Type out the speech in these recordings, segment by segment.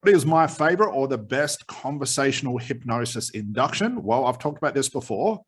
What is my favorite or the best conversational hypnosis induction? Well, I've talked about this before.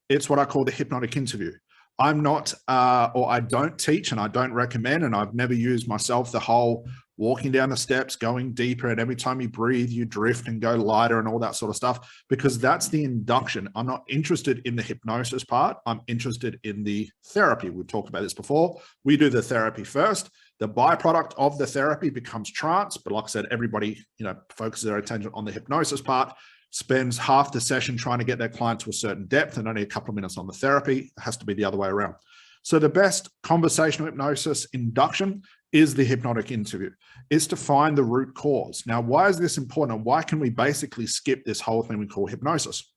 It's what I call the hypnotic interview. I'm not, or I don't teach and I don't recommend, and I've never used myself the whole walking down the steps, going deeper, and every time you breathe, you drift and go lighter and all that sort of stuff, because that's the induction. I'm not interested in the hypnosis part. I'm interested in the therapy. We've talked about this before. We do the therapy first. The byproduct of the therapy becomes trance. But like I said, everybody, focuses their attention on the hypnosis part, spends half the session trying to get their client to a certain depth and only a couple of minutes on the therapy. It has to be the other way around. So the best conversational hypnosis induction is the hypnotic interview, is to find the root cause. Now, why is this important? And why can we basically skip this whole thing we call hypnosis?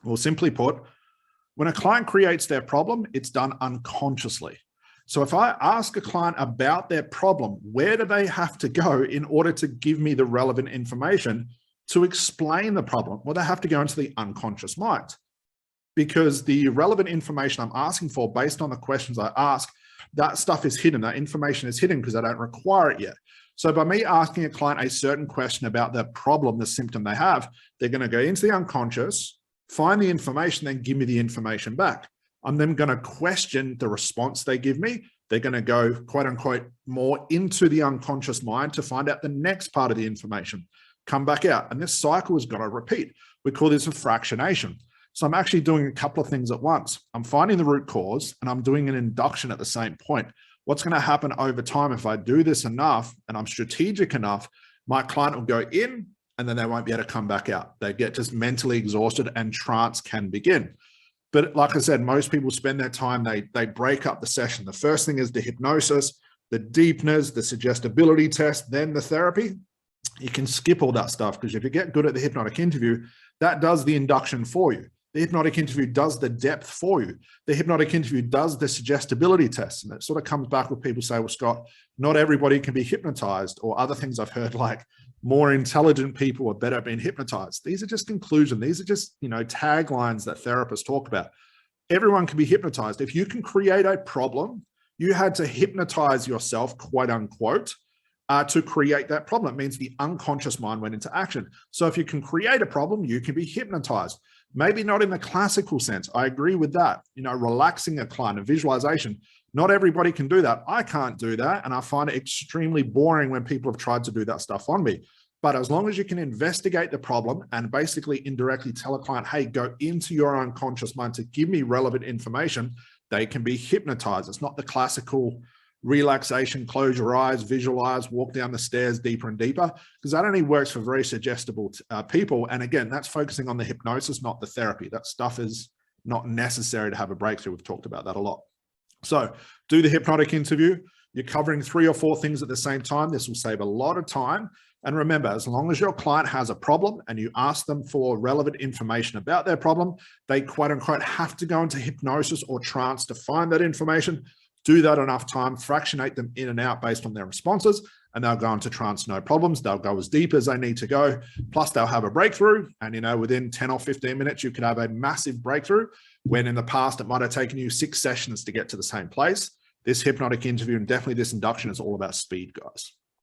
Well, simply put, when a client creates their problem, it's done unconsciously. So if I ask a client about their problem, where do they have to go in order to give me the relevant information to explain the problem? Well, they have to go into the unconscious mind, because the relevant information I'm asking for based on the questions I ask, that stuff is hidden. That information is hidden because I don't require it yet. So by me asking a client a certain question about the problem, the symptom they have, they're going to go into the unconscious, find the information, then give me the information back. I'm then going to question the response they give me. They're going to go, quote unquote, more into the unconscious mind to find out the next part of the information, come back out. And this cycle is going to repeat. We call this a fractionation. So I'm actually doing a couple of things at once. I'm finding the root cause and I'm doing an induction at the same point. What's going to happen over time if I do this enough and I'm strategic enough, my client will go in and then they won't be able to come back out. They get just mentally exhausted and trance can begin. But like I said, most people spend their time, they break up the session. The first thing is the hypnosis, the deepness, the suggestibility test, then the therapy. You can skip all that stuff because if you get good at the hypnotic interview, that does the induction for you. The hypnotic interview does the depth for you. The hypnotic interview does the suggestibility test. And it sort of comes back with people say, well, Scott, not everybody can be hypnotized, or other things I've heard like more intelligent people are better at being hypnotized. These are just conclusions. These are just, taglines that therapists talk about. Everyone can be hypnotized. If you can create a problem, you had to hypnotize yourself, quote unquote, to create that problem. It means the unconscious mind went into action. So if you can create a problem, you can be hypnotized. Maybe not in the classical sense. I agree with that. Relaxing a client, a visualization. Not everybody can do that. I can't do that. And I find it extremely boring when people have tried to do that stuff on me. But as long as you can investigate the problem and basically indirectly tell a client, hey, go into your unconscious mind to give me relevant information, they can be hypnotized. It's not the classical relaxation, close your eyes, visualize, walk down the stairs deeper and deeper, because that only works for very suggestible people. And again, that's focusing on the hypnosis, not the therapy. That stuff is not necessary to have a breakthrough. We've talked about that a lot. So do the hypnotic interview. You're covering 3 or 4 things at the same time. This will save a lot of time. And remember, as long as your client has a problem and you ask them for relevant information about their problem, they quote unquote have to go into hypnosis or trance to find that information. Do that enough time, fractionate them in and out based on their responses, and they'll go into trance, no problems. They'll go as deep as they need to go. Plus they'll have a breakthrough. And within 10 or 15 minutes, you could have a massive breakthrough when in the past, it might've taken you 6 sessions to get to the same place. This hypnotic interview and definitely this induction is all about speed, guys.